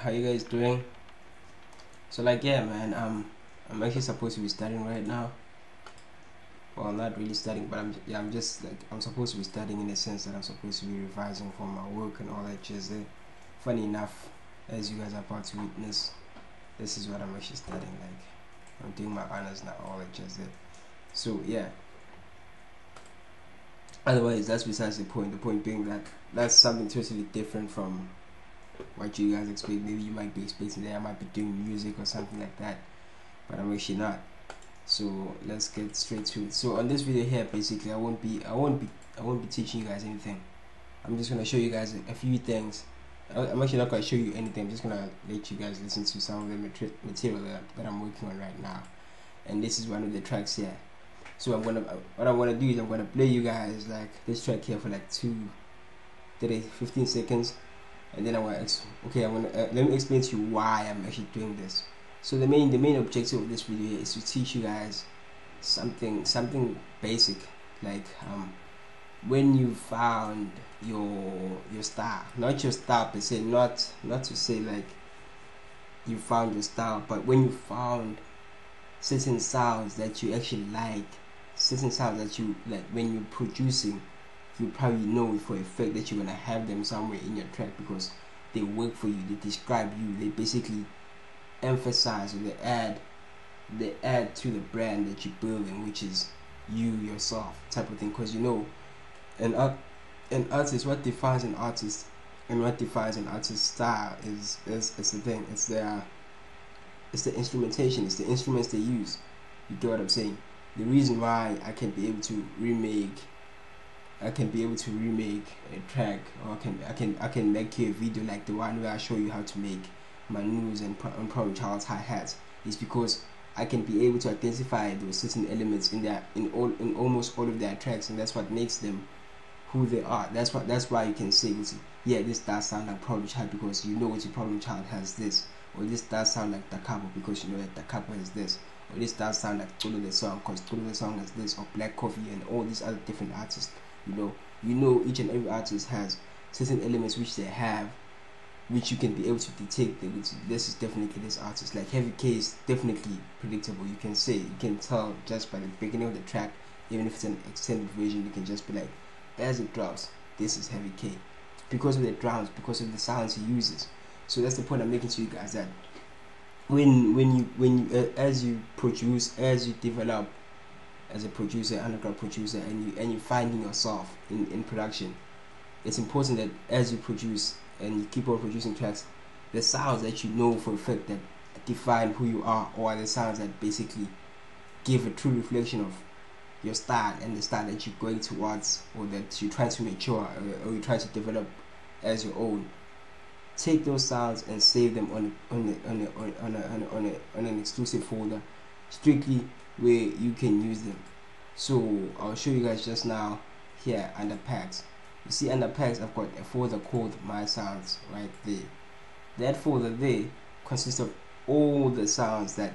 how you guys doing? So like, yeah, man, I'm actually supposed to be studying right now. Well, not really studying, but I'm just like, I'm supposed to be studying in the sense that I'm supposed to be revising for my work and all that jazz there. Funny enough, as you guys are about to witness, this is what I'm actually studying. Like, I'm doing my honors now, all that jazz there. So yeah. Otherwise, that's besides the point. The point being that that's something totally different from what you guys expect. Maybe you might be expecting that I might be doing music or something like that, but I'm actually not. So let's get straight to it. So on this video here, basically, I won't be teaching you guys anything. I'm just gonna show you guys a few things. I'm actually not gonna show you anything. I'm just gonna let you guys listen to some of the material that I'm working on right now. And this is one of the tracks here. So what I'm gonna do is I'm gonna play you guys like this track here for like 15 seconds, and then I'm gonna let me explain to you why I'm actually doing this. So the main objective of this video is to teach you guys something basic, like when you found your style, not your style per se, not to say like you found your style, but when you found certain sounds that you actually like, certain sounds that you like when you're producing, you probably know for a fact that you're gonna have them somewhere in your track because they work for you, they describe you, they basically emphasize or they add to the brand that you're building, which is you yourself type of thing. Because you know, an artist, what defines an artist and what defines an artist's style is the thing. It's the instrumentation, it's the instruments they use. You get what I'm saying? The reason why I can be able to remake a track, or I can make you a video like the one where I show you how to make Manus and Problem Child's hi-hats, is because I can be able to identify those certain elements in almost all of their tracks, and that's what makes them who they are. That's why you can say, yeah, this does sound like Problem Child because you know your Problem Child has this, or this does sound like Da Capo because you know that Da Capo has this, or this does sound like Tulu the Song because Tulu the Song has this, or Black Coffee and all these other different artists. You know each and every artist has certain elements which they have, which you can be able to detect that this is definitely this artist. Like Heavy K is definitely predictable. You can tell just by the beginning of the track, even if it's an extended version, you can just be like, as it drops, this is Heavy K, because of the drums, because of the sounds he uses. So that's the point I'm making to you guys, that when you as you produce, as you develop as a producer, underground producer, and you're finding yourself in production, it's important that as you produce and you keep on producing tracks, the sounds that you know for a fact that define who you are, or the sounds that basically give a true reflection of your style and the style that you're going towards, or that you're trying to mature, or you're trying to develop as your own. Take those sounds and save them on an exclusive folder, strictly where you can use them. So I'll show you guys just now here under packs. You see under packs, I've got a folder called My Sounds right there. That folder there consists of all the sounds that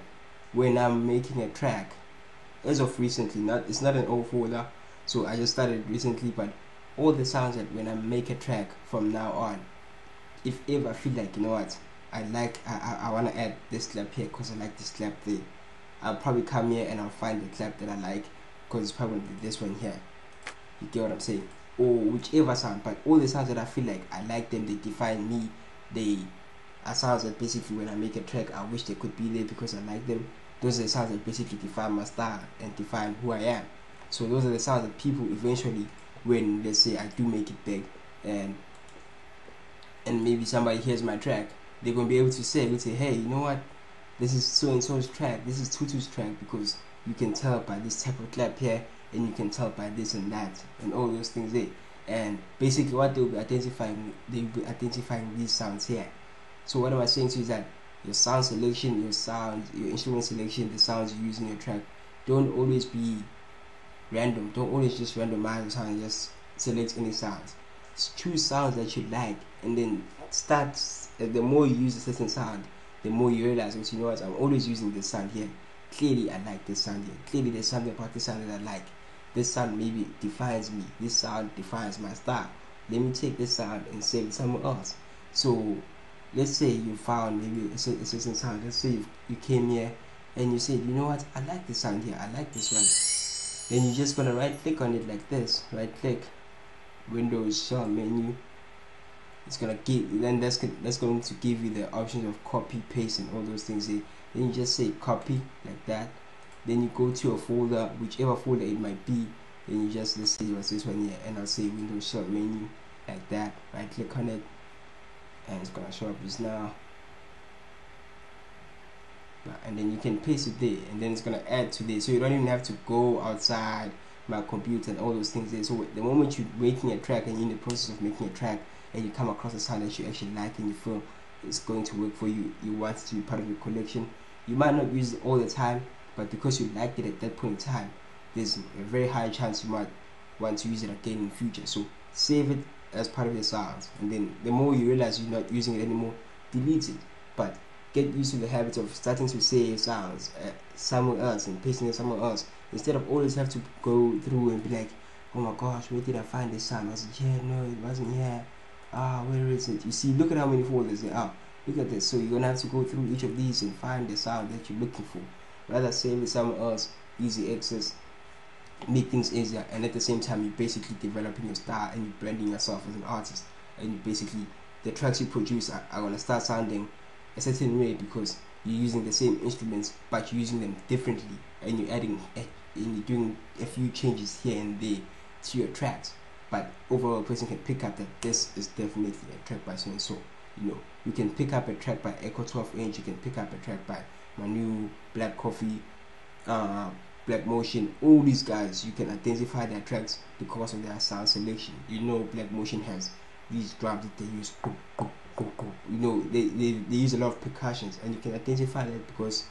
when I'm making a track, as of recently, it's not an old folder, so I just started recently, but all the sounds that when I make a track from now on, if ever I feel like, you know what, I want to add this clap here because I like this clap there, I'll probably come here and I'll find the clap that I like, because it's probably this one here. You get what I'm saying? Or whichever sound, but all the sounds that I feel like I like them, they define me. They are sounds that basically when I make a track, I wish they could be there because I like them. Those are the sounds that basically define my style and define who I am. So those are the sounds that people eventually, when let's say I do make it big, and maybe somebody hears my track, they're gonna be able to say, hey, you know what, this is so and so's track, this is Tutu's track, because you can tell by this type of clap here, and you can tell by this and that, and all those things there. And basically what they'll be identifying these sounds here. So what am I saying to you is that your sound selection, your instrument selection, the sounds you use in your track, don't always be random. Don't always just randomize the sound and just select any sounds. Choose sounds that you like, and then start. The more you use a certain sound, the more you realize, you know what, I'm always using this sound here. Clearly I like this sound here. Clearly there's something about this sound that I like. This sound maybe defines me. This sound defines my style. Let me take this sound and save it somewhere else. So let's say you found maybe a certain sound. Let's say you came here and you said, you know what, I like this sound here, I like this one. Then you're just gonna right click on it like this, right click, Windows Shell menu. It's gonna give, then that's going to give you the options of copy, paste, and all those things there. Then you just say copy like that. Then you go to your folder, whichever folder it might be. Then you just, let's say it was this one here, and I'll say Windows Shell menu like that. Right click on it, and it's gonna show up just now. And then you can paste it there, and then it's gonna add to this, so you don't even have to go outside my computer and all those things there. So the moment you're making a track and you're in the process of making a track and you come across a sound that you actually like and you feel it's going to work for you, you want it to be part of your collection, you might not use it all the time, but because you liked it at that point in time, there's a very high chance you might want to use it again in the future. So save it as part of your sounds, and then the more you realize you're not using it anymore, delete it. But get used to the habit of starting to save sounds somewhere else and pasting it somewhere else, instead of always have to go through and be like, oh my gosh, where did I find this sound? Was it here? No, it wasn't here. Where is it? You see, look at how many folders there are. Look at this. So you're gonna have to go through each of these and find the sound that you're looking for. Rather save it somewhere else, easy access, make things easier, and at the same time you're basically developing your style and you're branding yourself as an artist. And you basically, the tracks you produce are gonna start sounding a certain way because you're using the same instruments but you're using them differently, and you're adding and you're doing a few changes here and there to your tracks. But overall, a person can pick up that this is definitely a track by so and so. You know, you can pick up a track by Echo 12 Inch, you can pick up a track by Manu, Black Coffee, Black Motion. All these guys, you can identify their tracks because of their sound selection. You know, Black Motion has these drums that they use. You know, they use a lot of percussions, and you can identify that because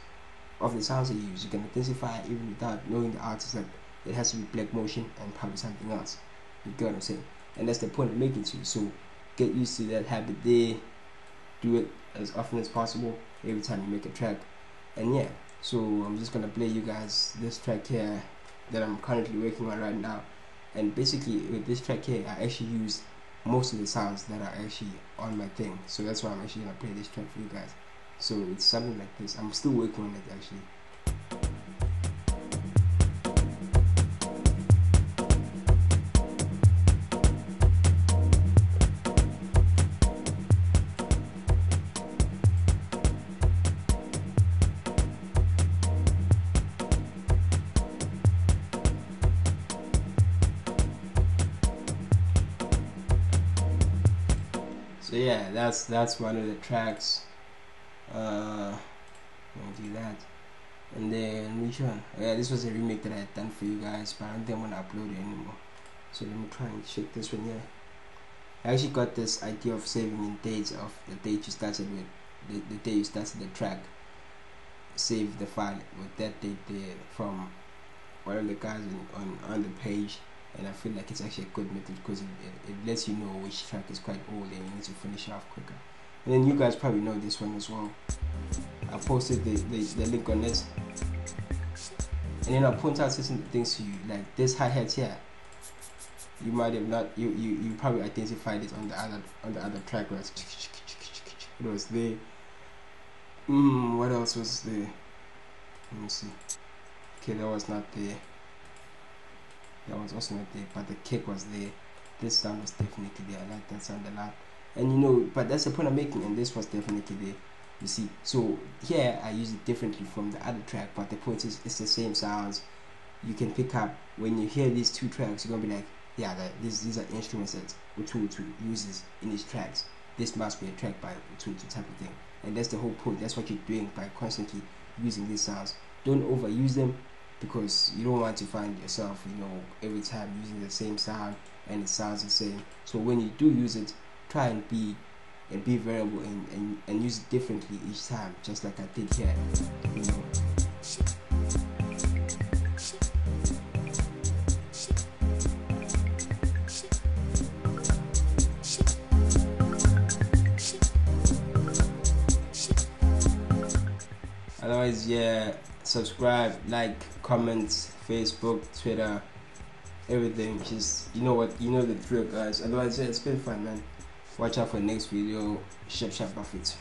of the sounds they use. You can identify even without knowing the artist that it has to be Black Motion and probably something else. You get what I'm saying? And that's the point I'm making to you. So get used to that habit there. Do it as often as possible every time you make a track. And yeah, so I'm just gonna play you guys this track here that I'm currently working on right now. And basically with this track here, I actually used most of the sounds that are actually on my thing. So that's why I'm actually gonna play this track for you guys. So it's something like this. I'm still working on it actually. So yeah, that's one of the tracks. Let me do that. And then which one? Yeah, this was a remake that I had done for you guys, but I don't think I'm gonna upload it anymore. So let me try and check this one here. I actually got this idea of saving in dates of the date you started with, the day you started the track. Save the file with that date there from one of the guys on the page. And I feel like it's actually a good method because it lets you know which track is quite old and you need to finish it off quicker. And then you guys probably know this one as well. I posted the link on this, and then I'll point out certain things to you, like this hi-hat here. You might have not, you probably identified it on the other track where it was there. What else was there? Let me see. Okay, that was not there. That was also not there, but the kick was there. This sound was definitely there. I like that sound a lot. And you know, but that's the point I'm making, and this was definitely there. You see, so here I use it differently from the other track, but the point is it's the same sounds. You can pick up when you hear these two tracks, you're gonna be like, yeah, these are instruments that Ututu uses in his tracks. This must be a track by Ututu type of thing. And that's the whole point. That's what you're doing by constantly using these sounds. Don't overuse them, because you don't want to find yourself, you know, every time using the same sound and it sounds the same. So when you do use it, try and be variable and use it differently each time, just like I did here, you know. Otherwise, yeah, subscribe, like, comment, Facebook, Twitter, everything. Just, you know what, you know the drill, guys. Otherwise, yeah, it's been fun, man. Watch out for next video. Sharp Buffett.